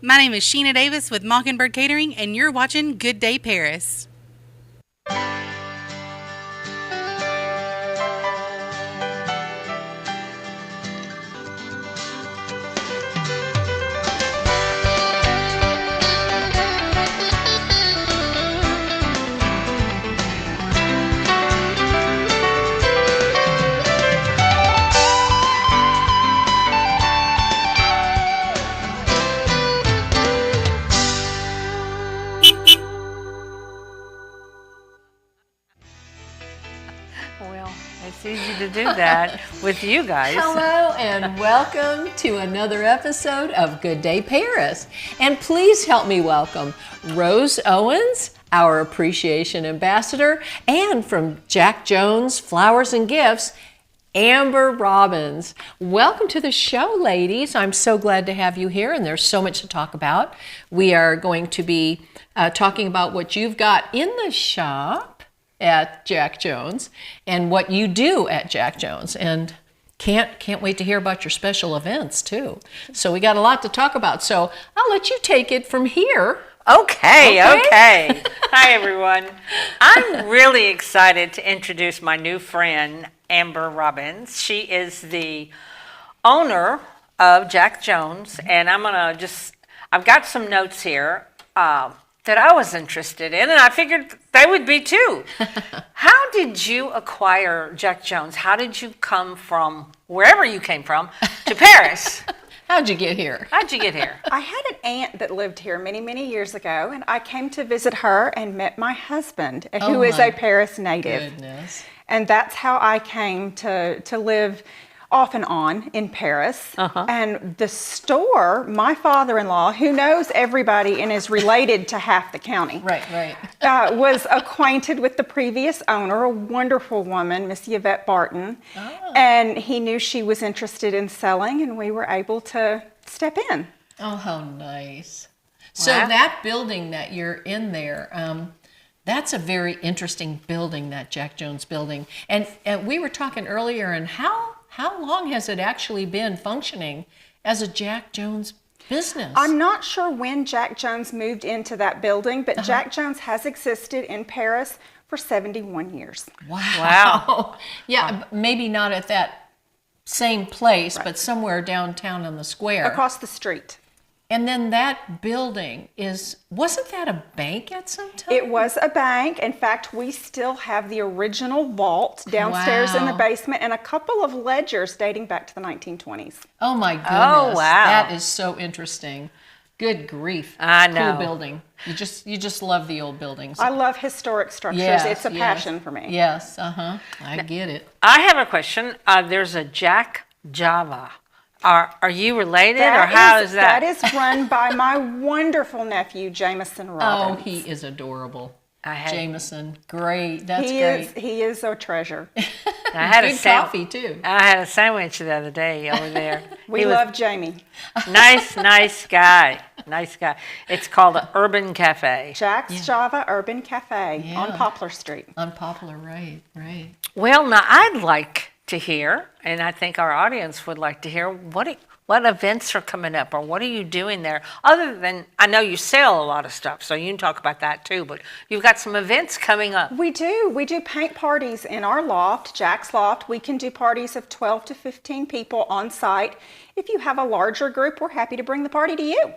My name is Sheena Davis with Mockingbird Catering, and you're watching Good Day Paris. Well, it's easy to do that with you guys. Hello and welcome to another episode of Good Day Paris. And please help me welcome Rose Owens, our appreciation ambassador, and from Jack Jones Flowers and Gifts, Amber Robbins. Welcome to the show, ladies. I'm so glad to have you here, and there's so much to talk about. We are going to be talking about what you've got in the shop at Jack Jones and what you do at Jack Jones, and can't wait to hear about your special events too. So we got a lot to talk about, so I'll let you take it from here. Okay. Hi, everyone. I'm really excited to introduce my new friend, Amber Robbins. She is the owner of Jack Jones, and I've got some notes here that I was interested in, and I figured they would be too. How did you acquire Jack Jones? How did you come from wherever you came from to Paris? How'd you get here? I had an aunt that lived here many, many years ago, and I came to visit her and met my husband, who is a Paris native. Goodness. And that's how I came to live off and on in Paris. And the store, my father-in-law, who knows everybody and is related to half the county, Right. was acquainted with the previous owner, a wonderful woman, Miss Yvette Barton. And he knew she was interested in selling, and we were able to step in. Oh, how nice. So Wow. that building that you're in there, that's a very interesting building, that Jack Jones building. And we were talking earlier, and how long has it actually been functioning as a Jack Jones business? I'm not sure when Jack Jones moved into that building, but Jack Jones has existed in Paris for 71 years. Wow. Yeah, maybe not at that same place, but somewhere downtown on the square. Across the street. And then that building wasn't that a bank at some time? It was a bank. In fact, we still have the original vault downstairs in the Wow. basement and a couple of ledgers dating back to the 1920s. Oh my goodness. Oh, wow. That is so interesting. Good grief. I know. Cool building. You just love the old buildings. I love historic structures. Yes, It's a yes. passion for me. Yes, I get it. I have a question. There's a Jack Java. Are you related, or how is that? That is run by my wonderful nephew, Jameson Oh, Robbins. he is adorable. I had- Jameson, great. That's He great. he is a treasure. I had Good coffee too. I had a sandwich the other day over there. We He was love Jamie. nice guy. Nice guy. It's called an Urban Cafe. Jack's Java Urban Cafe on Yeah. Poplar Street. Unpopular, right. Well, now I'd like to hear, and I think our audience would like to hear, what events are coming up, or what are you doing there? Other than, I know you sell a lot of stuff, so you can talk about that too, but you've got some events coming up. We do. We do paint parties in our loft, Jack's Loft. We can do parties of 12 to 15 people on site. If you have a larger group, we're happy to bring the party to you.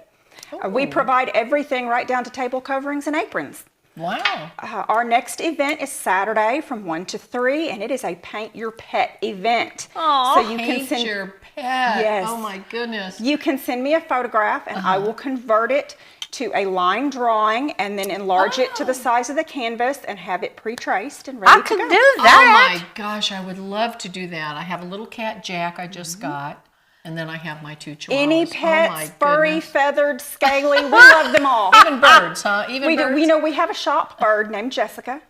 We provide everything right down to table coverings and aprons. Wow. Our next event is Saturday from 1 to 3, and it is a paint your pet event. Aw. So you can Paint send your pet. Yes. Oh my goodness. You can send me a photograph, and I will convert it to a line drawing and then enlarge it to the size of the canvas and have it pre-traced and ready I to could go. do Oh that. my gosh, I would love to do that. I have a little cat, Jack, I just got, and then I have my two chihuahuas. Any Oh pets, my furry, goodness. feathered, scaly, we love them all. Even birds, huh? Even We do. birds. You know, we have a shop bird named Jessica,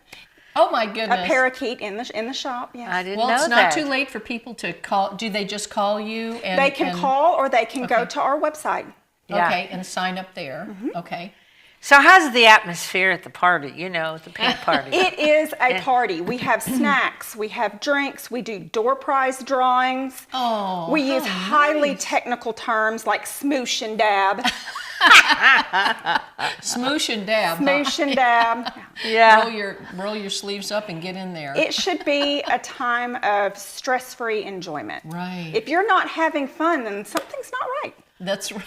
Oh my a goodness. parakeet in the shop. Yes. I didn't Well, know it's that. not too late for people to call. Do they just call you? And They can call or they can go Okay. to our website. Yeah. Okay, and sign up there. Okay. So how's the atmosphere at the party, the paint party? It is a party. We have snacks, we have drinks, we do door prize drawings. Oh, We use how highly nice. technical terms like smoosh and dab. Smoosh and dab. Smoosh and dab. Yeah. Roll your sleeves up and get in there. It should be a time of stress-free enjoyment. Right. If you're not having fun, then something's not right. That's right.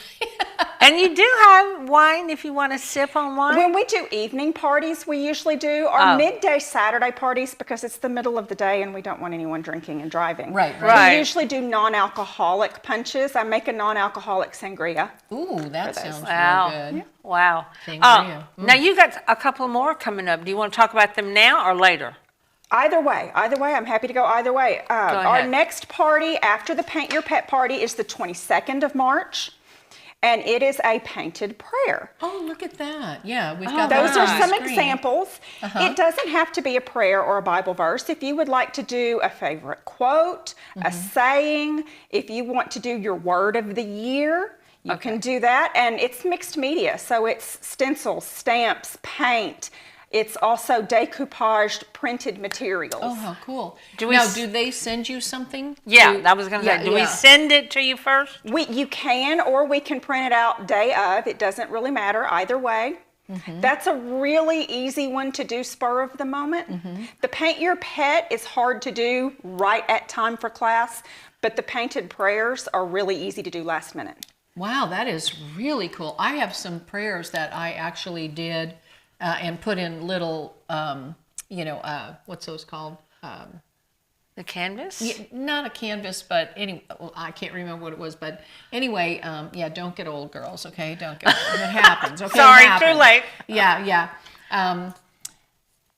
And you do have wine if you want to sip on wine? When we do evening parties, we usually do our midday Saturday parties because it's the middle of the day and we don't want anyone drinking and driving. Right. We usually do non-alcoholic punches. I make a non-alcoholic sangria. Ooh, that sounds Wow. real good. Wow. Sangria. Now you got a couple more coming up. Do you want to talk about them now or later? Either way, I'm happy to go either way. Our next party after the Paint Your Pet party is the 22nd of March. And it is a painted prayer. Oh, look at that. Yeah, we've got those are on some the screen. examples. It doesn't have to be a prayer or a Bible verse. If you would like to do a favorite quote, a saying, if you want to do your word of the year, you can do that. And it's mixed media. So it's stencils, stamps, paint. It's also decoupaged printed materials. Oh, how cool. Do they send you something? Yeah, I was going to say, do we send it to you first? You can, or we can print it out day of. It doesn't really matter either way. That's a really easy one to do spur of the moment. The Paint Your Pet is hard to do right at time for class, but the painted prayers are really easy to do last minute. Wow, that is really cool. I have some prayers that I actually did and put in little, what's those called? The canvas? Yeah, not a canvas, but anyway, I can't remember what it was. But anyway, don't get old, girls, okay? Don't get old. It happens, okay? Sorry, too late. Yeah.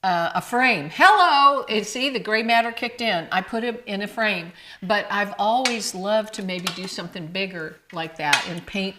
A frame. Hello! See, the gray matter kicked in. I put it in a frame. But I've always loved to maybe do something bigger like that and paint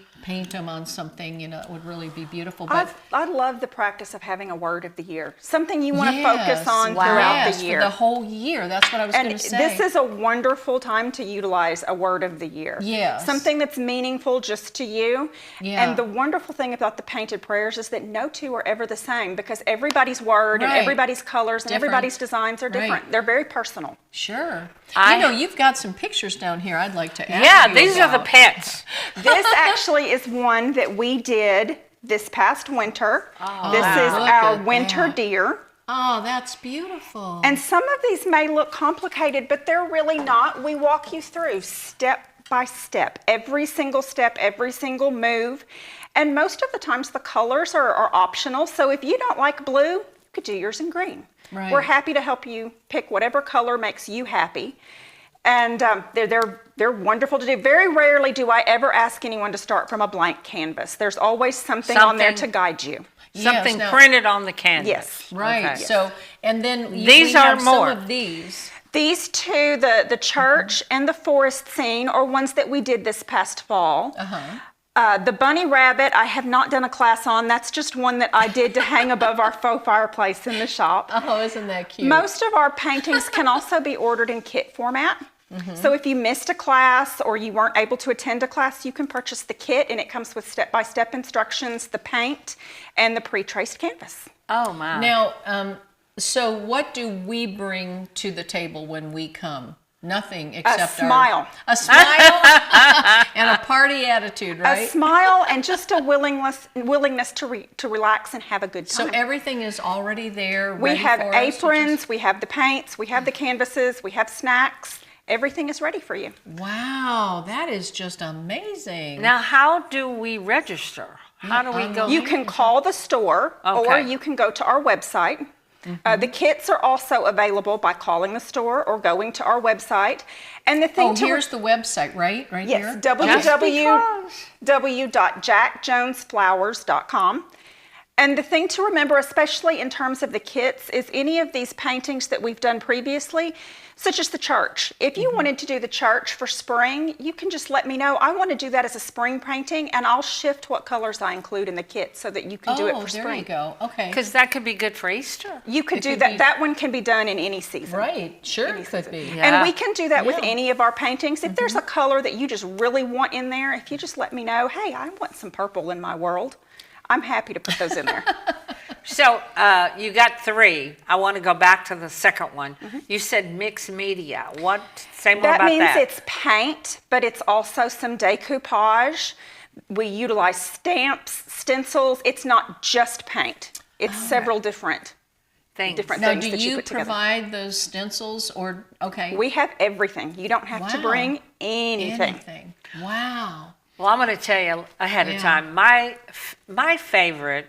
them on something, it would really be beautiful. But I love the practice of having a word of the year, something you want to focus on throughout the year. For the whole year. That's what I was going to say. This is a wonderful time to utilize a word of the year. Yes. Something that's meaningful just to you. Yeah. And the wonderful thing about the painted prayers is that no two are ever the same because everybody's word and everybody's colors and everybody's designs are different. Right. They're very personal. Sure. You've got some pictures down here I'd like to ask you these about. are the pets. This actually is one that we did this past winter. This is look our at winter that. deer. Oh, that's beautiful. And some of these may look complicated, but they're really not. We walk you through step by step, every single move. And most of the times the colors are optional. So if you don't like blue, you could do yours in green. Right. We're happy to help you pick whatever color makes you happy. And they're wonderful to do. Very rarely do I ever ask anyone to start from a blank canvas. There's always something on there to guide you. Something printed on the canvas. Yes. Right. Okay. So, and then These we are have more. some of these. These two, the church and the forest scene, are ones that we did this past fall. The bunny rabbit, I have not done a class on. That's just one that I did to hang above our faux fireplace in the shop. Oh, isn't that cute? Most of our paintings can also be ordered in kit format. So if you missed a class or you weren't able to attend a class, you can purchase the kit and it comes with step-by-step instructions, the paint, and the pre-traced canvas. Oh, my. Now, so what do we bring to the table when we come? Nothing except A smile. A smile and a party attitude, right? A smile and just a willingness to relax and have a good time. So everything is already there. We ready have for us, aprons, we have the paints, we have the canvases, we have snacks. Everything is ready for you. Wow, that is just amazing. Now, how do we register? How do we go? You can call the store or you can go to our website. The kits are also available by calling the store or going to our website. And the thing here's the website, right? Right yes, here? www.jackjonesflowers.com. And the thing to remember, especially in terms of the kits, is any of these paintings that we've done previously, such as the church. If you wanted to do the church for spring, you can just let me know. I want to do that as a spring painting, and I'll shift what colors I include in the kit so that you can do it for spring. Oh, there you go. Okay. Because that could be good for Easter. You could do that. That one can be done in any season. Right. Sure, it could be. Yeah. And we can do that with any of our paintings. If there's a color that you just really want in there, if you just let me know, hey, I want some purple in my world, I'm happy to put those in there. So you got 3. I want to go back to the second one. You said mixed media. Say more about that. That means it's paint, but it's also some decoupage. We utilize stamps, stencils. It's not just paint. It's several different Things. Now, things do that you you put together. provide those stencils or, okay. We have everything. You don't have to Wow. bring anything. Anything. Wow. Well, I'm going to tell you ahead of time. My favorite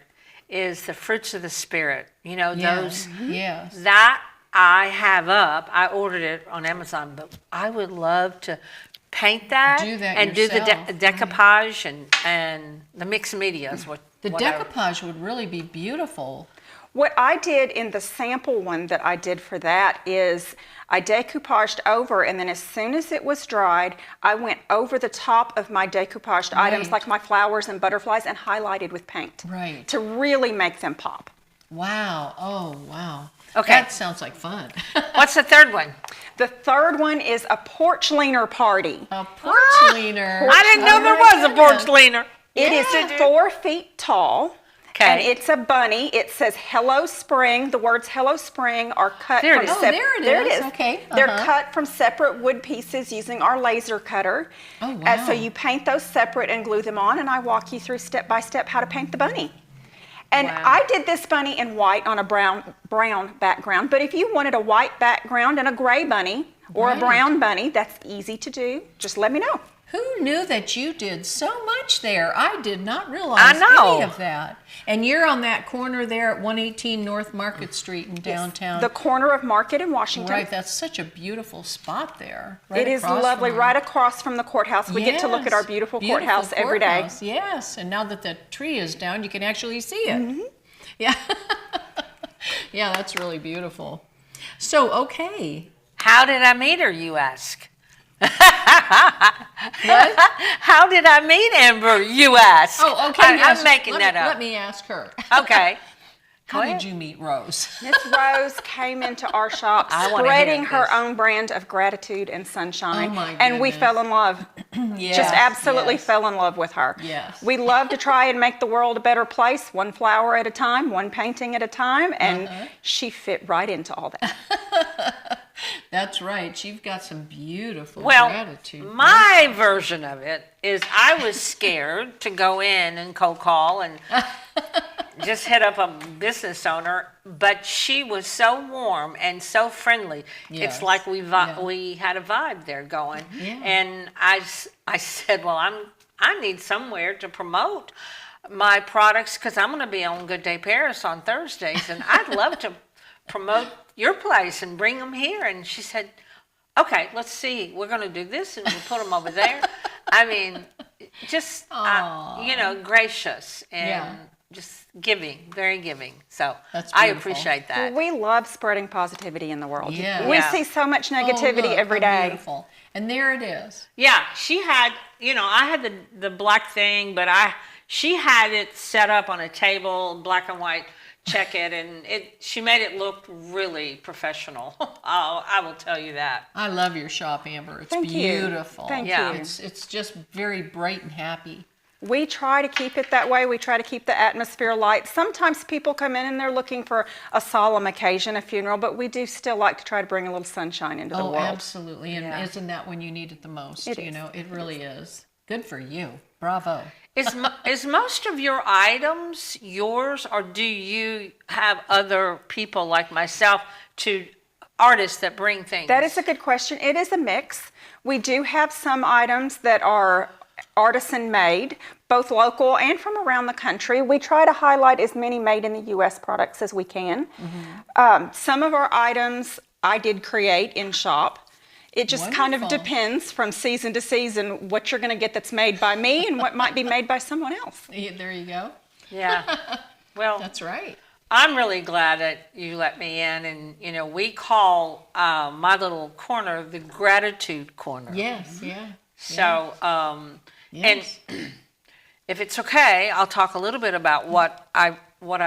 is the fruits of the spirit. You know, those Yes. that I have up. I ordered it on Amazon, but I would love to paint that, Do that and do the yourself. decoupage and the mixed media is The whatever. decoupage would really be beautiful. What I did in the sample one that I did for that is I decoupaged over, and then as soon as it was dried, I went over the top of my decoupaged items Right. like my flowers and butterflies and highlighted with paint. Right. To really make them pop. Wow. Oh, wow. Okay. That sounds like fun. What's the third one? The third one is a porch leaner party. A porch leaner. I didn't know there was a porch leaner. It is 4 feet tall. Okay. And it's a bunny. It says "Hello Spring." The words "Hello Spring" are cut There it from is. Oh, there it is. Okay. They're Uh-huh. cut from separate wood pieces using our laser cutter. Oh, wow. So you paint those separate and glue them on, and I walk you through step by step how to paint the bunny. And Wow. I did this bunny in white on a brown background. But if you wanted a white background and a gray bunny or Right. a brown bunny, that's easy to do. Just let me know. Who knew that you did so much there? I did not realize I know. any of that. And you're on that corner there at 118 North Market Street in downtown. The corner of Market in Washington. Right, that's such a beautiful spot there. Right It is across lovely, from right across from the courthouse. We get to look at our Yes, beautiful courthouse every day. courthouse, yes, and now that the tree is down, you can actually see it. Mm-hmm. Yeah, yeah, that's really beautiful. So, okay, How did I meet her, you ask? what? How did I meet Amber, you ask? Oh, okay. Yes. I'm making let that me, up. Let me ask her. Okay. How ahead. did you meet Rose? Miss Rose came into our shop I wanna spreading hear her this. own brand of gratitude and sunshine. Oh, my and we goodness. fell in love. Yes, Just absolutely yes. fell in love with her. Yes. We love to try and make the world a better place, one flower at a time, one painting at a time, and she fit right into all that. That's right. You've got some beautiful Well, gratitude. my version of it is I was scared to go in and cold call and just hit up a business owner, but she was so warm and so friendly. Yes. It's like we Yeah. we had a vibe there going. Yeah. And I said, well, I need somewhere to promote my products because I'm going to be on Good Day Paris on Thursdays, and I'd love to promote your place and bring them here. And she said, okay, let's see. We're going to do this, and we'll put them over there. I mean, just, gracious and Yeah. just giving, very giving. So That's I beautiful. appreciate that. We love spreading positivity in the world. Yeah. We Yeah. see so much Oh, negativity look, every how day. Beautiful. And there it is. Yeah, she had, I had the black thing, but she had it set up on a table, black and white, check it, and she made it look really professional. I will tell you that. I love your shop, Amber. It's Thank you. beautiful. Thank Yeah. you. It's just very bright and happy. We try to keep it that way. We try to keep the atmosphere light. Sometimes people come in and they're looking for a solemn occasion, a funeral, but we do still like to try to bring a little sunshine into the Oh, world. absolutely. And Yeah. isn't that when you need it the most? It You is. know, it really is. Good for you. Bravo. Is most of your items yours, or do you have other people like myself, artists that bring things? That is a good question. It is a mix. We do have some items that are artisan made, both local and from around the country. We try to highlight as many made in the U.S. products as we can. Some of our items I did create in shop. It just kind of Wonderful. depends from season to season what you're going to get that's made by me and what might be made by someone else. Yeah, there you go. Yeah. Well, That's right. I'm really glad that you let me in, and we call my little corner the gratitude corner. Yes, yeah. So, Yes. and if it's okay, I'll talk a little bit about what I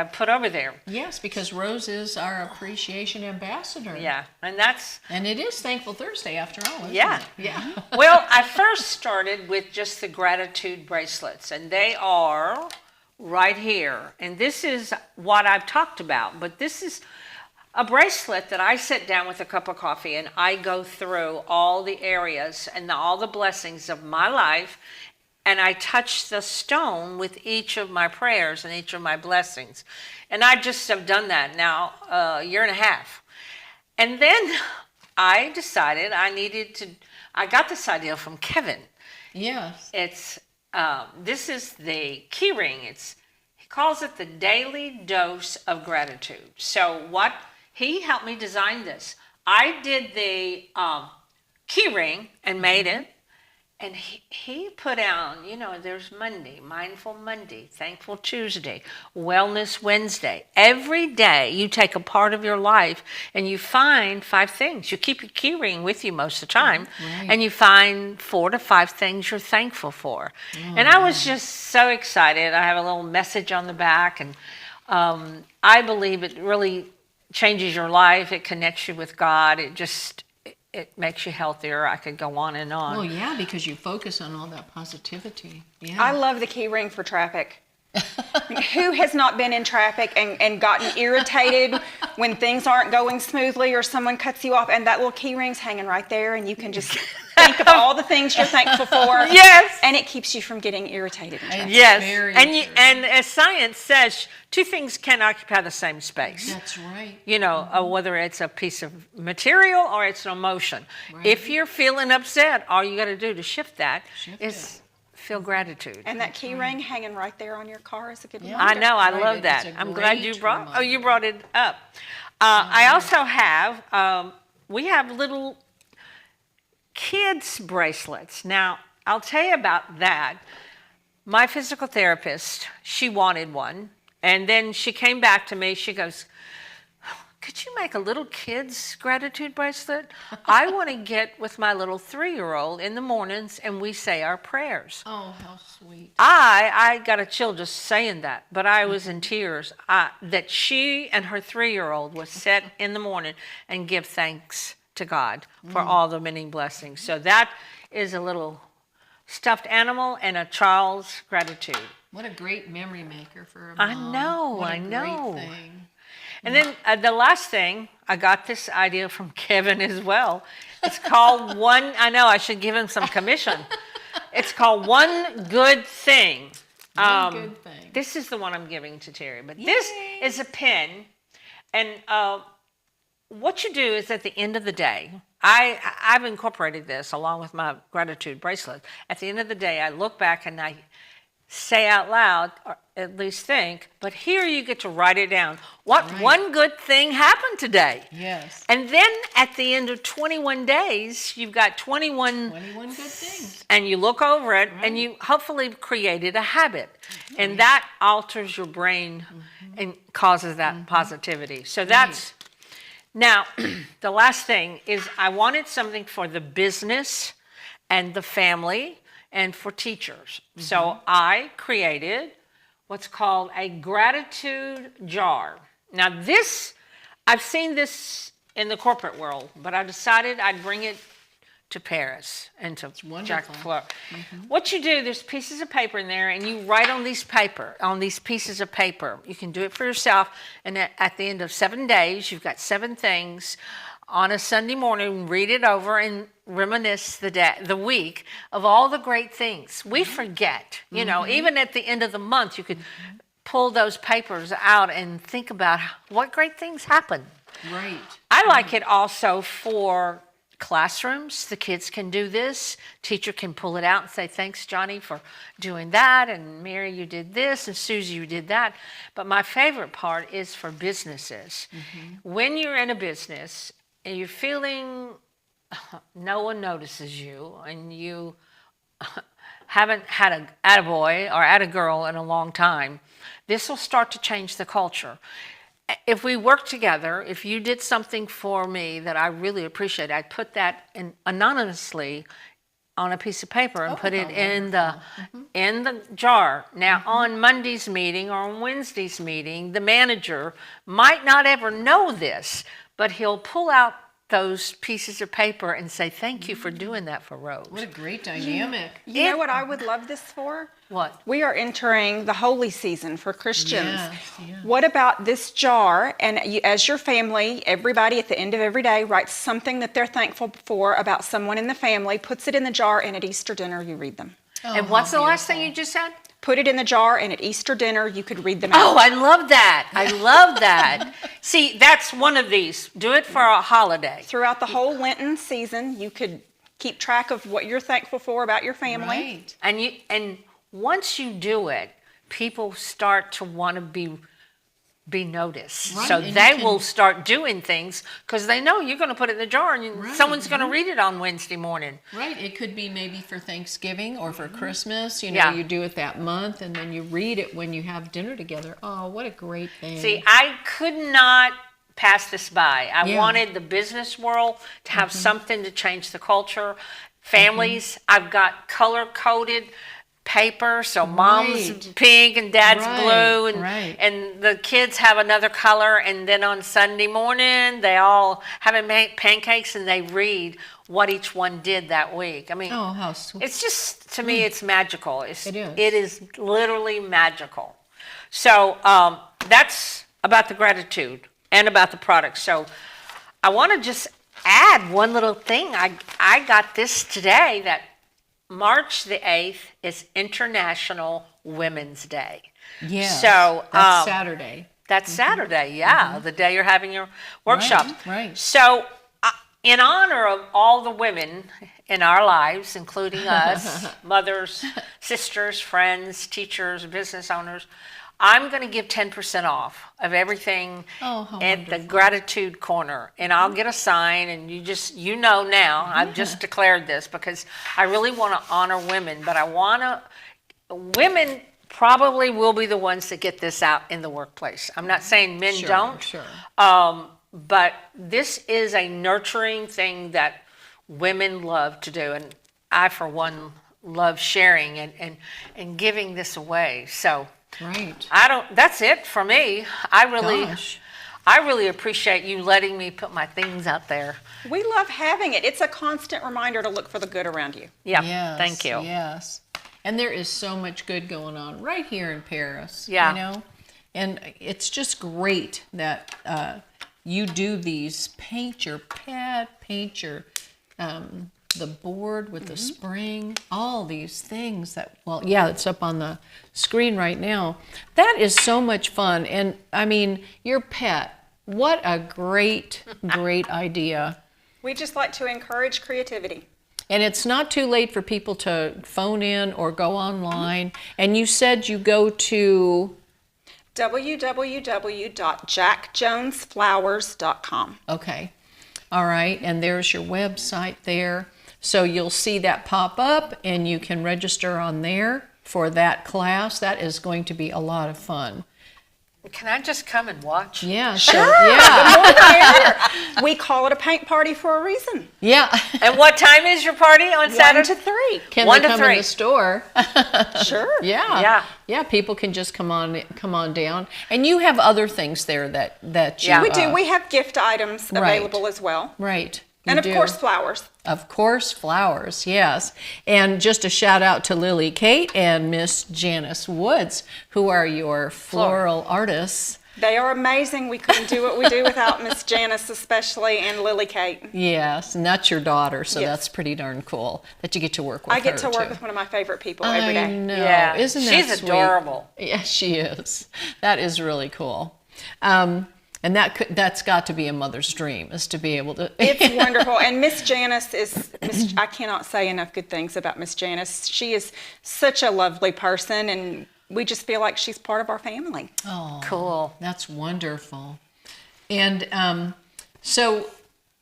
put over there. Yes, because Rose is our appreciation ambassador. Yeah, and that's And it is Thankful Thursday after all, isn't Yeah. it? Yeah. well. I first started with just the gratitude bracelets, and they are right here. And this is what I've talked about, but this is a bracelet that I sit down with a cup of coffee and I go through all the areas and all the blessings of my life and I touch the stone with each of my prayers and each of my blessings. And I just have done that now a year and a half. And then I decided I got this idea from Kevin. Yes. It's, this is the key ring. He calls it the daily dose of gratitude. So he helped me design this. I did the key ring and made it. And he put on, there's Monday, Mindful Monday, Thankful Tuesday, Wellness Wednesday. Every day you take a part of your life and you find 5 things. You keep your key ring with you most of the time, and you find 4 to 5 things you're thankful for. And I was just so excited. I have a little message on the back, and I believe it really changes your life. It connects you with God. It makes you healthier. I could go on and on. Well, yeah, because you focus on all that positivity. Yeah. I love the key ring for traffic. Who has not been in traffic and gotten irritated when things aren't going smoothly or someone cuts you off and that little key ring's hanging right there and you can just think of all the things you're thankful for. Yes. And it keeps you from getting irritated in traffic. Yes. Very And as science says, 2 things can occupy the same space. That's right. Whether it's a piece of material or it's an emotion. Right. If you're feeling upset, all you got to do to shift that is feel gratitude. And that key ring hanging right there on your car is a good reminder. I know. I love that. I'm glad you brought it up. I also have, we have little kids bracelets. Now, I'll tell you about that. My physical therapist, she wanted one. And then she came back to me. She goes, could you make a little kid's gratitude bracelet? I want to get with my little 3-year-old in the mornings and we say our prayers. Oh, how sweet. I got a chill just saying that, but I was in tears that she and her 3-year-old would sit in the morning and give thanks to God for all the many blessings. So that is a little stuffed animal and a child's gratitude. What a great memory maker for a mom. I know. Great thing. And then the last thing, I got this idea from Kevin as well. It's called I know I should give him some commission. It's called One Good Thing. One good thing. This is the one I'm giving to Terry. But this is a pen. And what you do is at the end of the day, I've incorporated this along with my gratitude bracelet. At the end of the day, I look back and I say out loud, or at least think, but here you get to write it down. What one good thing happened today? Yes. And then at the end of 21 days, you've got 21 good things. And you look over it and you hopefully created a habit. And that alters your brain and causes that positivity. So that's, now, the last thing is I wanted something for the business and the family and for teachers. So I created what's called a gratitude jar. Now I've seen this in the corporate world, but I decided I'd bring it to Paris and to Jack Jones. What you do, there's pieces of paper in there and you write on these pieces of paper. You can do it for yourself, and at the end of 7 days, you've got 7 things. On a Sunday morning, read it over and reminisce the week of all the great things. We forget, even at the end of the month, you could pull those papers out and think about what great things happened. Right. I like it also for classrooms. The kids can do this. Teacher can pull it out and say, thanks, Johnny, for doing that. And Mary, you did this. And Susie, you did that. But my favorite part is for businesses. When you're in a business, and you're feeling no one notices you, and you haven't had an attaboy or attagirl in a long time, this will start to change the culture. If we work together, if you did something for me that I really appreciate, I'd put that in anonymously on a piece of paper and put it in the jar. Now, on Monday's meeting or on Wednesday's meeting, the manager might not ever know this, but he'll pull out those pieces of paper and say, thank you for doing that for Rose. What a great dynamic. You know what I would love this for? What? We are entering the holy season for Christians. Yes. What about this jar? And you, as your family, everybody at the end of every day writes something that they're thankful for about someone in the family, puts it in the jar, and at Easter dinner you read them. And what's the last thing you just said? Put it in the jar, and at Easter dinner, you could read them out. Oh, I love that. I love that. See, that's one of these. Do it for a holiday. Throughout the whole Lenten season, you could keep track of what you're thankful for about your family. Right. And once you do it, people start to want to be noticed. Right, So and they you can- will start doing things because they know you're going to put it in the jar and someone's going to read it on Wednesday morning. Right. It could be maybe for Thanksgiving or for Christmas. You know, Yeah. you do it that month and then you read it when you have dinner together. Oh, what a great thing. See, I could not pass this by. I Yeah. wanted the business world to have something to change the culture. Families, I've got color-coded paper, so mom's Right. pink and dad's Right, blue, and right. and the kids have another color, and then on Sunday morning they all have pancakes and they read what each one did that week. I mean, Oh, how sweet. it's just, to me, it's magical. It is. It is literally magical. So that's about the gratitude and about the product. So I want to just add one little thing. I got this today that March the 8th is International Women's Day. Yes. So that's Saturday. that's Saturday, yeah, the day you're having your workshop. right. So, in honor of all the women in our lives, including us, mothers, sisters, friends, teachers, business owners, I'm going to give 10% off of everything Oh, how at the wonderful. gratitude corner. And I'll get a sign, and you know now, I've just declared this because I really want to honor women, but women probably will be the ones that get this out in the workplace. I'm not saying men Sure, don't. sure. But this is a nurturing thing that women love to do. And I, for one, love sharing and giving this away. So Right. that's it for me. I Gosh. really appreciate you letting me put my things out there. We love having it. It's a constant reminder to look for the good around you. Yeah. Yes, Thank you. Yes. And there is so much good going on right here in Paris. Yeah. You know? And it's just great that you do these, paint your pet, paint your, the board with the spring, all these things that, well, yeah, it's up on the screen right now. That is so much fun. And I mean, your pet, what a great, great idea. We just like to encourage creativity. And it's not too late for people to phone in or go online. And you said you go to, www.jackjonesflowers.com. okay, all right, and there's your website there. So you'll see that pop up and you can register on there for that class. That is going to be a lot of fun. Can I just come and watch? Yeah, sure. Yeah. We call it a paint party for a reason. Yeah. And what time is your party on 1 Saturday? to 3. Can 1 they to come 3. in the store? Sure. Yeah. Yeah. Yeah, people can just come on down. And you have other things there that you Yeah. We do. We have gift items Right. available as well. Right. And you of do. course, flowers. Of course, flowers, yes. And just a shout out to Lily Kate and Miss Janice Woods, who are your floral artists. They are amazing. We couldn't do what we do without Miss Janice, especially, and Lily Kate. Yes, and that's your daughter, so Yes. that's pretty darn cool that you get to work with her. I get to work too. with one of my favorite people every I day. know. Yeah. Isn't that She's sweet? adorable. Yes, she is. That is really cool. And that's got to be a mother's dream, is to be able to. It's wonderful. And Miss Janice I cannot say enough good things about Miss Janice. She is such a lovely person, and we just feel like she's part of our family. Oh, Cool. that's wonderful. And so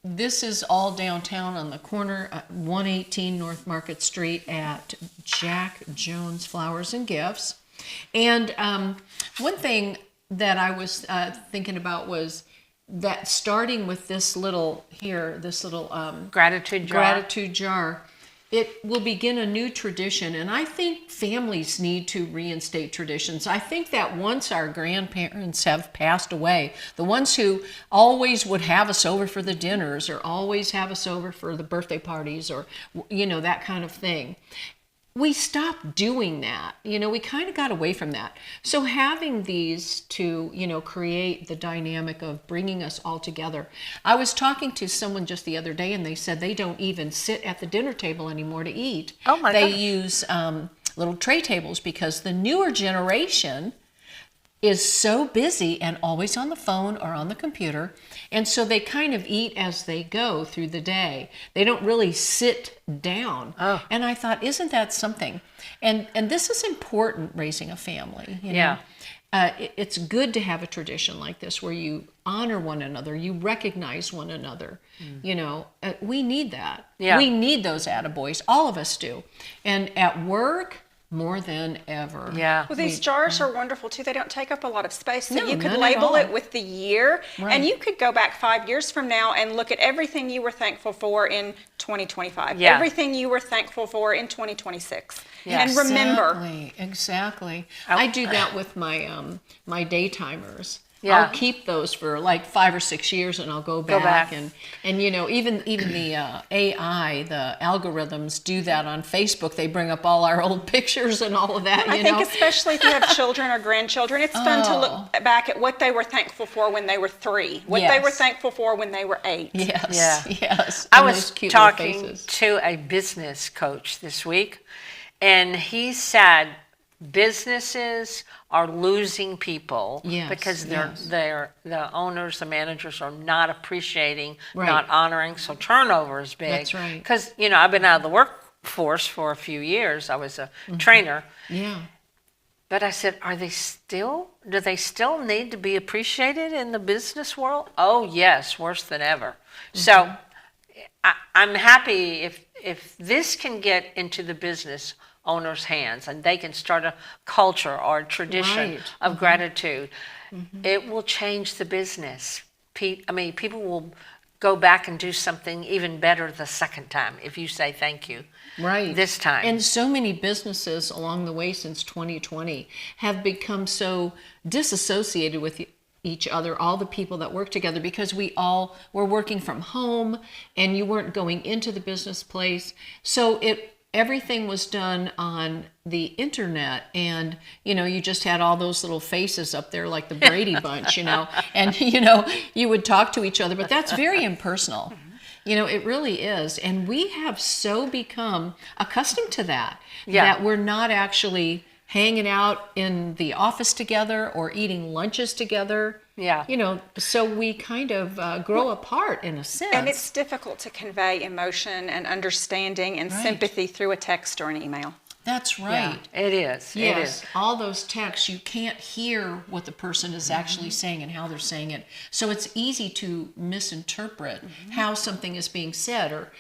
this is all downtown on the corner, 118 North Market Street at Jack Jones Flowers and Gifts. And one thing that I was thinking about was that starting with this little Gratitude jar. gratitude jar, it will begin a new tradition. And I think families need to reinstate traditions. I think that once our grandparents have passed away, the ones who always would have us over for the dinners or always have us over for the birthday parties or, you know, that kind of thing, we stopped doing that. We kind of got away from that. So having these to, create the dynamic of bringing us all together. I was talking to someone just the other day, and they said they don't even sit at the dinner table anymore to eat. Oh my They gosh. use little tray tables because the newer generation is so busy and always on the phone or on the computer. And so they kind of eat as they go through the day. They don't really sit down. Oh. And I thought, isn't that something? And this is important, raising a family. Yeah. It's good to have a tradition like this where you honor one another, you recognize one another. We need that. Yeah. We need those attaboys. All of us do. And at work, more than ever. Yeah. Well, these jars are wonderful too. They don't take up a lot of space. So No, you could none at label all. it with the year, Right. and you could go back 5 years from now and look at everything you were thankful for in 2025, Yeah. everything you were thankful for in 2026. Yeah. And remember, Exactly. I do that with my my day timers. Yeah. I'll keep those for like 5 or 6 years, and I'll go back, back. and even the AI, the algorithms do that on Facebook. They bring up all our old pictures and all of that. I think especially if you have children or grandchildren, it's fun to look back at what they were thankful for when they were 3, what they were Yes. thankful for when they were 8. Yes. Yeah. Yes. I And was those cute little talking faces. to a business coach this week, and he said businesses are losing people Yes, because yes. the owners, the managers are not appreciating, Right. not honoring. So turnover is big. That's right. Because I've been out of the workforce for a few years. I was a trainer. Yeah. But I said, do they still need to be appreciated in the business world? Oh, yes, worse than ever. So I'm happy if this can get into the business owner's hands and they can start a culture or a tradition Right. of gratitude, it will change the business. People will go back and do something even better the second time if you say thank you. Right. This time. And so many businesses along the way since 2020 have become so disassociated with each other, all the people that work together, because we all were working from home and you weren't going into the business place. So everything was done on the internet, and you just had all those little faces up there like the Brady Bunch, and you would talk to each other, but that's very impersonal. It really is. And we have so become accustomed to that, that we're not actually hanging out in the office together or eating lunches together. Yeah. So we kind of grow apart in a sense. And it's difficult to convey emotion and understanding and Right. sympathy through a text or an email. That's right. Yeah, it is. Yes, It is. all those texts, you can't hear what the person is actually saying and how they're saying it. So it's easy to misinterpret how something is being said. Or,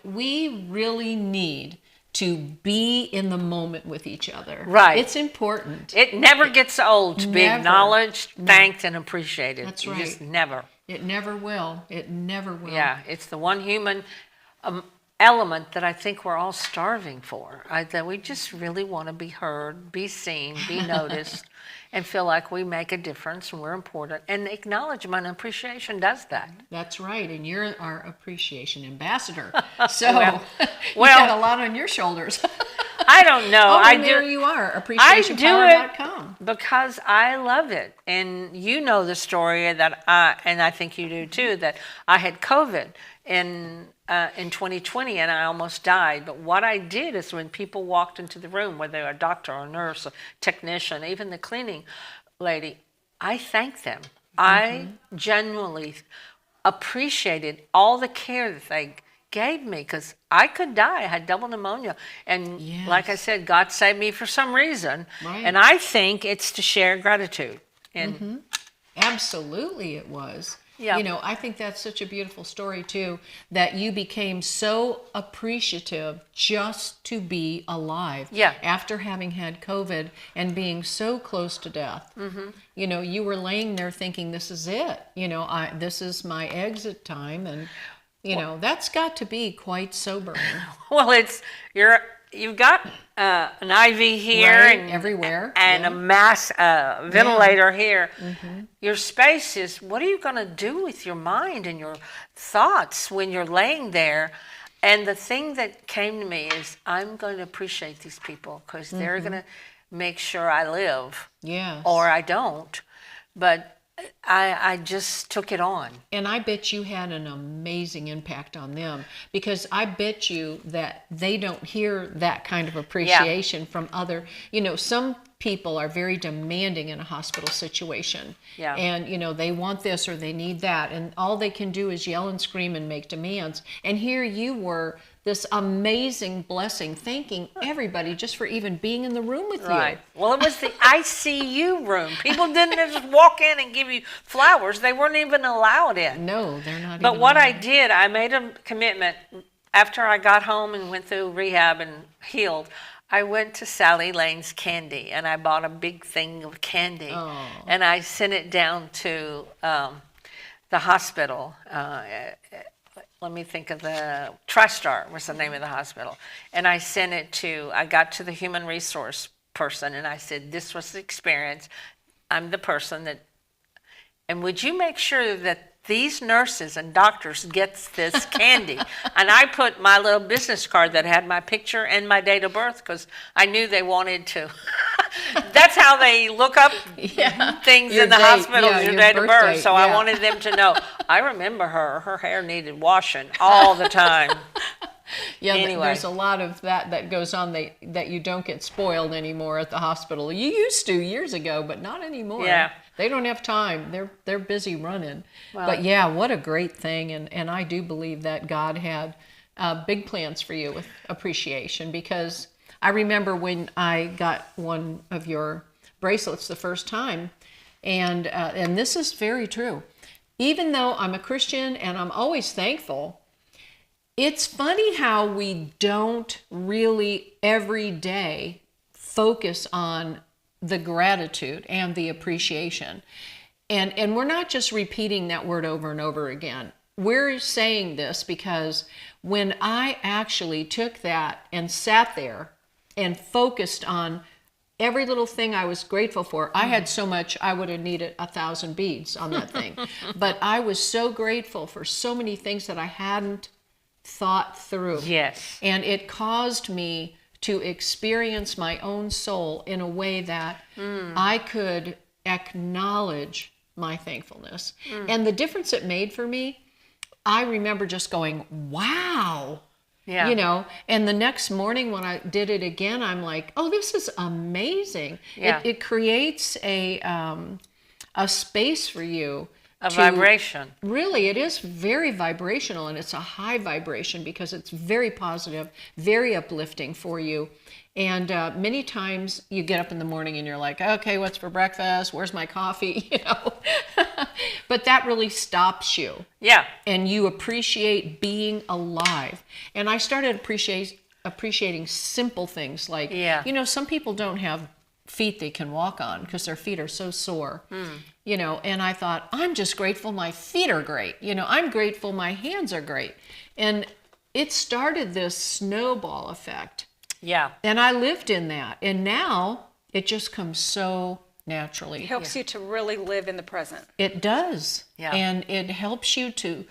we really need to be in the moment with each other. Right. It's important. It never gets old to be Never. acknowledged, thanked, and appreciated. That's You right. just never. It never will. It never will. Yeah, it's the one human element that I think we're all starving for. That we just really want to be heard, be seen, be noticed, and feel like we make a difference and we're important. And acknowledgement and appreciation does that. That's right. And you're our appreciation ambassador. So Well- you got a lot on your shoulders. I don't know. Oh, I and do. there you are, I do appreciationpower.com. it because I love it. And you know the story that and I think you do too, that I had COVID in 2020 and I almost died. But what I did is when people walked into the room, whether they were a doctor or a nurse, a technician, even the cleaning lady, I thanked them. I genuinely appreciated all the care that they gave me, because I could die. I had double pneumonia. And like I said, God saved me for some reason. Right. And I think it's to share gratitude. And Absolutely it was. Yeah. I think that's such a beautiful story too, that you became so appreciative just to be alive. Yeah. After having had COVID and being so close to death. You were laying there thinking, this is it. This is my exit time. And, that's got to be quite sobering. well, you've got an IV here Right, and everywhere. and Yeah. a mass ventilator here. Your space is, what are you going to do with your mind and your thoughts when you're laying there? And the thing that came to me is I'm going to appreciate these people because they're going to make sure I live. Yes. Or I don't. But I just took it on. And I bet you had an amazing impact on them, because I bet you that they don't hear that kind of appreciation from other, some people are very demanding in a hospital situation. Yeah. And, they want this or they need that. And all they can do is yell and scream and make demands. And here you were, this amazing blessing, thanking everybody just for even being in the room with Right. you. Well, it was the ICU room. People didn't just walk in and give you flowers. They weren't even allowed in. No, they're not. But even what I allowed. did, I made a commitment after I got home and went through rehab and healed. I went to Sally Lane's Candy and I bought a big thing of candy. Oh. And I sent it down to the hospital. Let me think of the TriStar was the name of the hospital. And I sent it I got to the human resource person and I said, this was the experience. I'm the person and would you make sure that these nurses and doctors gets this candy? And I put my little business card that had my picture and my date of birth because I knew they wanted to. That's how they look up things Your in the date, hospital, yeah, your your date of birth birth. date, So yeah. I wanted them to know. I remember her hair needed washing all the time. Yeah, Anyway. there's a lot of that goes on that you don't get spoiled anymore at the hospital. You used to years ago, but not anymore. Yeah. They don't have time. They're busy running. Well, but yeah, what a great thing. And I do believe that God had big plans for you with appreciation, because I remember when I got one of your bracelets the first time, and this is very true. Even though I'm a Christian and I'm always thankful, it's funny how we don't really every day focus on the gratitude and the appreciation. And we're not just repeating that word over and over again. We're saying this because when I actually took that and sat there and focused on every little thing I was grateful for, I had so much I would have needed 1,000 beads on that thing. But I was so grateful for so many things that I hadn't thought through. Yes. And it caused me to experience my own soul in a way that I could acknowledge my thankfulness. And the difference it made for me, I remember just going, wow. Yeah. And the next morning when I did it again, I'm like, oh, this is amazing. Yeah. It creates a space for you. A vibration. Really, it is very vibrational, and it's a high vibration because it's very positive, very uplifting for you. And many times you get up in the morning and you're like, okay, what's for breakfast? Where's my coffee? But that really stops you. Yeah. And you appreciate being alive. And I started appreciating simple things like, some people don't have feet they can walk on because their feet are so sore. And I thought, I'm just grateful my feet are great. I'm grateful my hands are great. And it started this snowball effect. Yeah. And I lived in that. And now it just comes so naturally. It helps you to really live in the present. It does. Yeah. And it helps you to,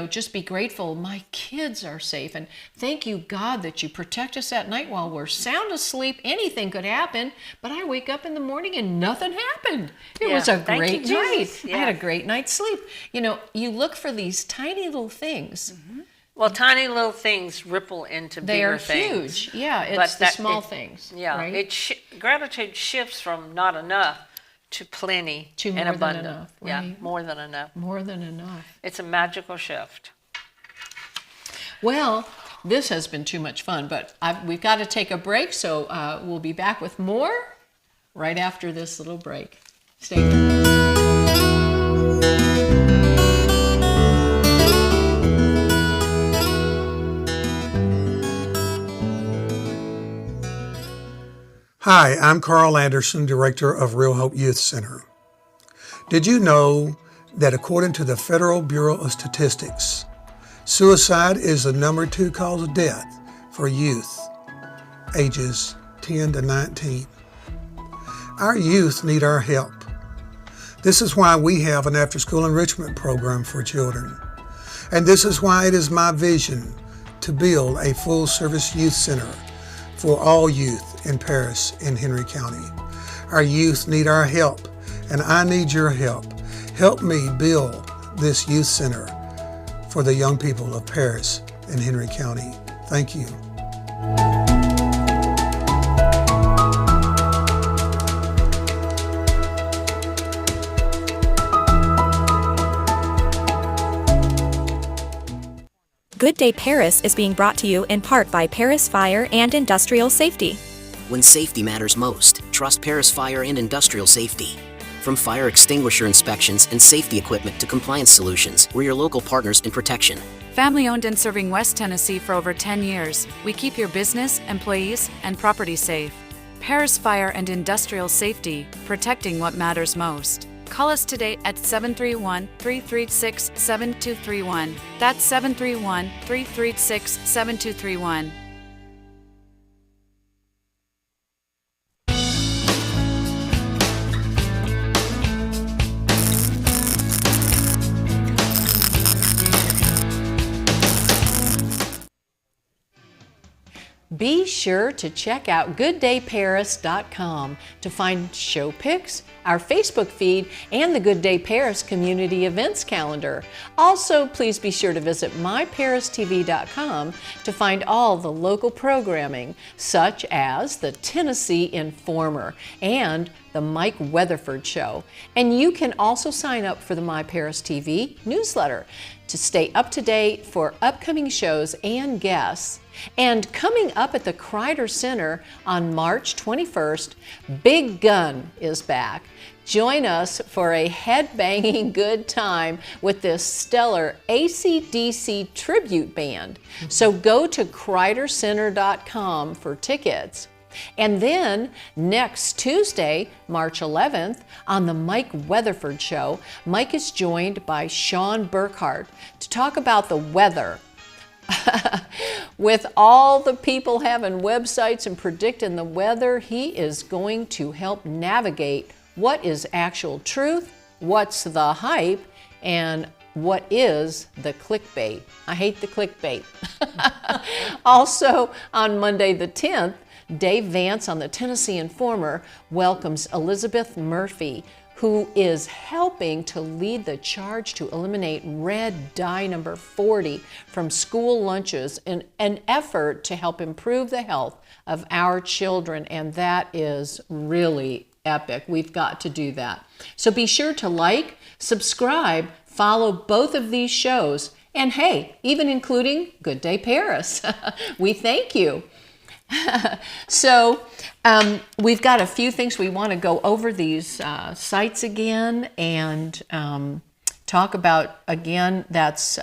just be grateful. My kids are safe. And thank you, God, that you protect us at night while we're sound asleep. Anything could happen. But I wake up in the morning and nothing happened. It was a Thank you, great night. Jesus. I had a great night's sleep. You look for these tiny little things. Well, tiny little things ripple into They bigger are things. huge. Yeah, it's But the that- small it- things. Yeah. Right? Gratitude shifts from not enough to plenty To and more than abundant. enough, Yeah, right? more than enough. More than enough. It's a magical shift. Well, this has been too much fun, but we've got to take a break, so we'll be back with more right after this little break. Stay there. Hi, I'm Carl Anderson, Director of Real Hope Youth Center. Did you know that according to the Federal Bureau of Statistics, suicide is the number 2 cause of death for youth ages 10 to 19? Our youth need our help. This is why we have an after-school enrichment program for children. And this is why it is my vision to build a full-service youth center for all youth in Paris and Henry County. Our youth need our help, and I need your help. Help me build this youth center for the young people of Paris and Henry County. Thank you. Good Day Paris is being brought to you in part by Paris Fire and Industrial Safety. When safety matters most, trust Paris Fire and Industrial Safety. From fire extinguisher inspections and safety equipment to compliance solutions, we're your local partners in protection. Family owned and serving West Tennessee for over 10 years, we keep your business, employees, and property safe. Paris Fire and Industrial Safety, protecting what matters most. Call us today at 731-336-7231. That's 731-336-7231. Be sure to check out gooddayparis.com to find show pics, our Facebook feed, and the Good Day Paris community events calendar. Also, please be sure to visit myparistv.com to find all the local programming, such as the Tennessee Informer and the Mike Weatherford Show. And you can also sign up for the My Paris TV newsletter to stay up to date for upcoming shows and guests. And coming up at the Kreider Center on March 21st, Big Gun is back. Join us for a head-banging good time with this stellar AC/DC tribute band. So go to KreiderCenter.com for tickets. And then next Tuesday, March 11th, on the Mike Weatherford Show, Mike is joined by Sean Burkhart to talk about the weather. With all the people having websites and predicting the weather, he is going to help navigate what is actual truth, what's the hype, and what is the clickbait. I hate the clickbait. Also, on Monday the 10th, Dave Vance on the Tennessee Informer welcomes Elizabeth Murphy, who is helping to lead the charge to eliminate red dye number 40 from school lunches in an effort to help improve the health of our children, and that is really epic. We've got to do that. So be sure to like, subscribe, follow both of these shows, and hey, even including Good Day Paris. We thank you. So we've got a few things we want to go over these sites again and talk about again. That's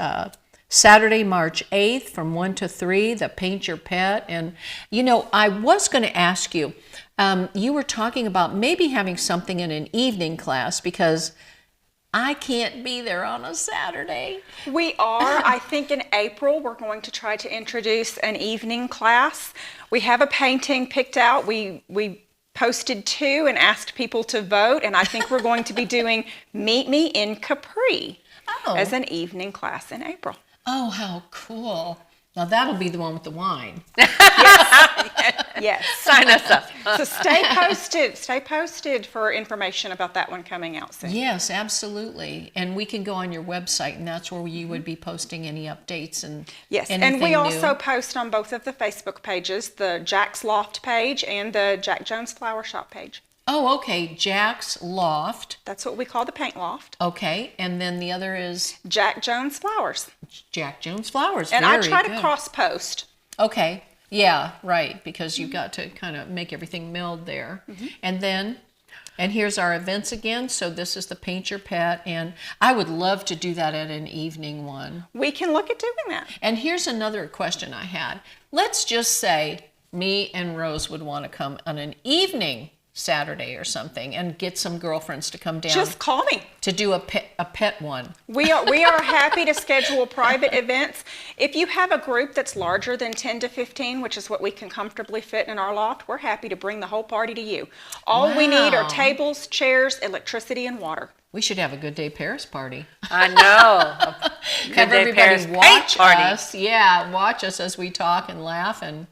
Saturday, March 8th from 1 to 3, the Paint Your Pet. And, you know, I was going to ask you, you were talking about maybe having something in an evening class because I can't be there on a Saturday. We are. I think in April we're going to try to introduce an evening class. We have a painting picked out. We posted 2 and asked people to vote, and I think we're going to be doing Meet Me in Capri as an evening class in April. Oh, how cool. Now that'll be the one with the wine. Yes. Sign us up. So stay posted. Stay posted for information about that one coming out soon. Yes, absolutely. And we can go on your website, and that's where you would be posting any updates and yes. anything And we also new. post on both of the Facebook pages, the Jack's Loft page and the Jack Jones Flower Shop page. Oh, okay. Jack's Loft. That's what we call the paint loft. Okay. And then the other is Jack Jones Flowers. Jack Jones Flowers. And Very I try good. to cross post. Okay. Yeah, right. Because you've got to kind of make everything meld there. And then, and here's our events again. So this is the Paint Your Pet. And I would love to do that at an evening one. We can look at doing that. And here's another question I had. Let's just say me and Rose would want to come on an evening Saturday or something and get some girlfriends to come down. Just call me. To do a pet one. We are happy to schedule private events. If you have a group that's larger than 10 to 15, which is what we can comfortably fit in our loft, we're happy to bring the whole party to you. All we need are tables, chairs, electricity, and water. We should have a Good Day Paris party. I know. Have everybody watch us. Yeah, watch us as we talk and laugh, and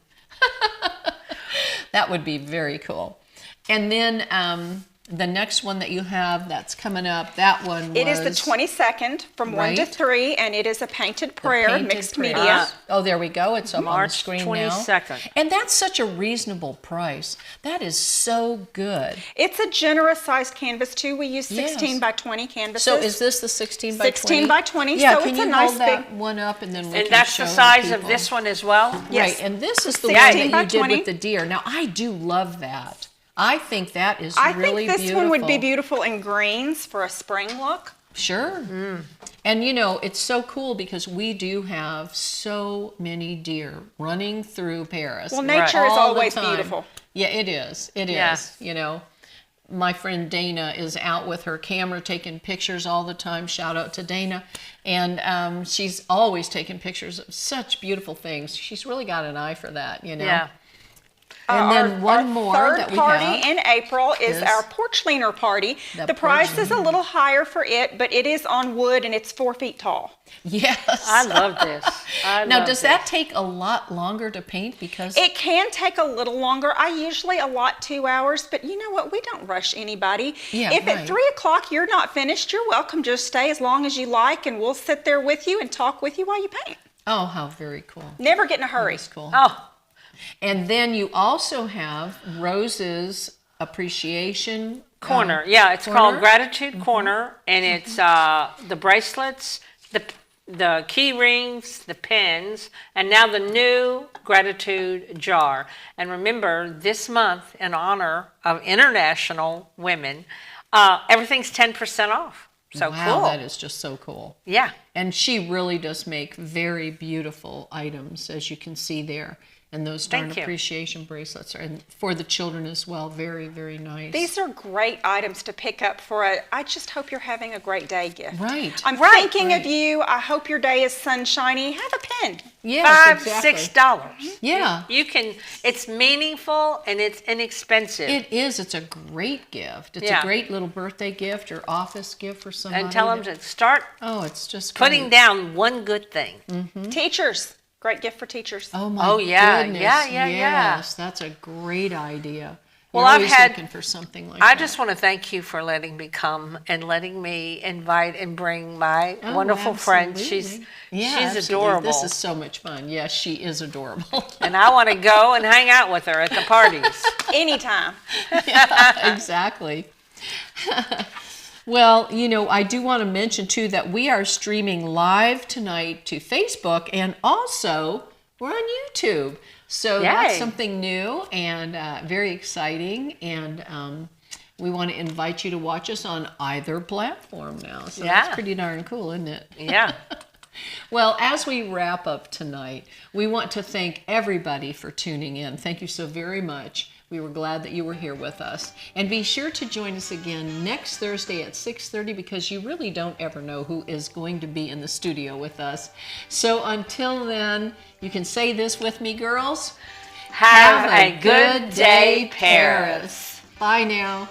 that would be very cool. And then the next one that you have that's coming up, that one was... It is the 22nd from 1 to 3, and it is a painted prayer, mixed media. Oh, there we go. It's up on the screen March 22nd. now. And that's such a reasonable price. That is so good. It's a generous sized canvas, too. We use 16 by 20 canvases. So is this the 16 by 20? 16 by 20, yeah, so can it's you a nice hold that one up and then we can that's show the size the of this one as well? Yes. Right, and this is the 16 one that by you did 20. with the deer. Now, I do love that. I think that is really beautiful. I think this one would be beautiful in greens for a spring look. Sure. And you know, it's so cool because we do have so many deer running through Paris. Well, nature is always beautiful. Yeah, it is. It is. You know, my friend Dana is out with her camera taking pictures all the time. Shout out to Dana. And she's always taking pictures of such beautiful things. She's really got an eye for that, you know. Yeah. And then one more that we have. Third party in April is our porch leaner party. The price is a little higher for it, but it is on wood and it's 4 feet tall. Yes. I love this. Now, does that take a lot longer to paint? Because it can take a little longer. I usually allot 2 hours, but you know what? We don't rush anybody. Yeah, if at 3 o'clock you're not finished, you're welcome to stay as long as you like, and we'll sit there with you and talk with you while you paint. Oh, how very cool. Never get in a hurry. That's cool. Oh. And then you also have Rose's Appreciation Corner. Yeah, it's called Gratitude Corner, and it's the bracelets, the key rings, the pins, and now the new Gratitude Jar. And remember, this month, in honor of International Women, everything's 10% off. So wow, cool. that is just so cool. Yeah. And she really does make very beautiful items, as you can see there. And those darn appreciation bracelets are, and for the children as well, very, very nice. These are great items to pick up for I just hope you're having a great day gift. Right. I'm thinking of you. I hope your day is sunshiny. Have a pen. Yes, $5-6. Yeah. You can, it's meaningful and it's inexpensive. It is. It's a great gift. It's a great little birthday gift or office gift for somebody. And tell them to start it's just putting down one good thing. Teachers. Great gift for teachers. Oh my goodness. Yeah. Yes, that's a great idea. Well, You're I've always had, looking for something like I that. just want to thank you for letting me come and letting me invite and bring my Oh, wonderful friend. absolutely. She's absolutely. adorable. This is so much fun. Yes, she is adorable. And I want to go and hang out with her at the parties. Anytime. Yeah, exactly. Well, you know, I do want to mention too that we are streaming live tonight to Facebook, and also we're on YouTube. So that's something new and very exciting, and we want to invite you to watch us on either platform now. So that's pretty darn cool, isn't it? Yeah. Well, as we wrap up tonight, we want to thank everybody for tuning in. Thank you so very much. We were glad that you were here with us. And be sure to join us again next Thursday at 6:30, because you really don't ever know who is going to be in the studio with us. So until then, you can say this with me, girls. Have a good day, Paris. Bye now.